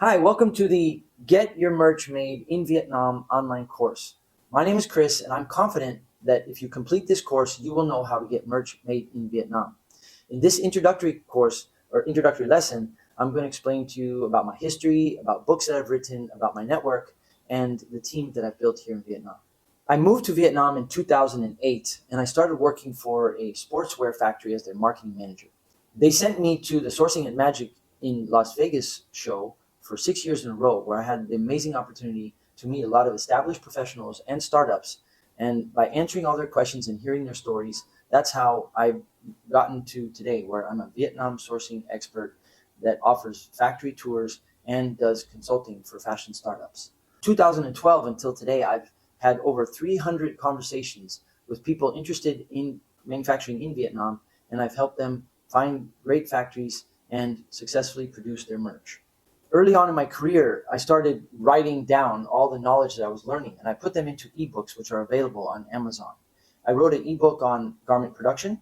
Hi, welcome to the Get Your Merch Made in Vietnam online course. My name is Chris, and I'm confident that if you complete this course, you will know how to get merch made in Vietnam. In this introductory course or introductory lesson, I'm going to explain to you about my history, about books that I've written, about my network, and the team that I've built here in Vietnam. I moved to Vietnam in 2008, and I started working for a sportswear factory as their marketing manager. They sent me to the Sourcing at Magic in Las Vegas show for 6 years in a row, where I had the amazing opportunity to meet a lot of established professionals and startups. And by answering all their questions and hearing their stories, that's how I've gotten to today, where I'm a Vietnam sourcing expert that offers factory tours and does consulting for fashion startups. 2012 until today, I've had over 300 conversations with people interested in manufacturing in Vietnam, and I've helped them find great factories and successfully produce their merch. Early on in my career, I started writing down all the knowledge that I was learning, and I put them into ebooks, which are available on Amazon. I wrote an ebook on garment production,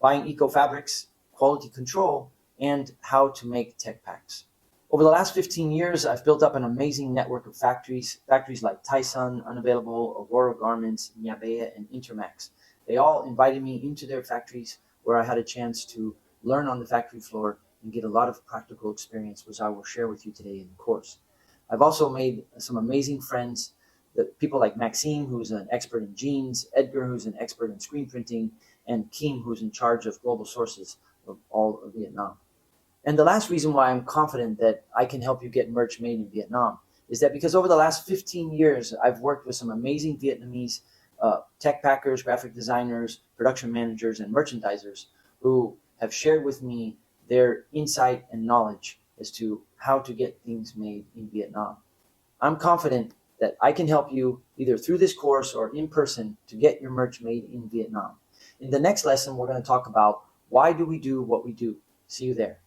buying eco fabrics, quality control, and how to make tech packs. Over the last 15 years, I've built up an amazing network of factories like Tyson, Unavailable, Aurora Garments, Nha Bea, and Intermax. They all invited me into their factories where I had a chance to learn on the factory floor and get a lot of practical experience, which I will share with you today in the course. I've also made some amazing friends, people like Maxime, who's an expert in jeans, Edgar, who's an expert in screen printing, and Kim, who's in charge of global sources of all of Vietnam. And the last reason why I'm confident that I can help you get merch made in Vietnam is that because over the last 15 years, I've worked with some amazing Vietnamese tech packers, graphic designers, production managers, and merchandisers who have shared with me their insight and knowledge as to how to get things made in Vietnam. I'm confident that I can help you either through this course or in person to get your merch made in Vietnam. In the next lesson, we're going to talk about why do we do what we do. See you there.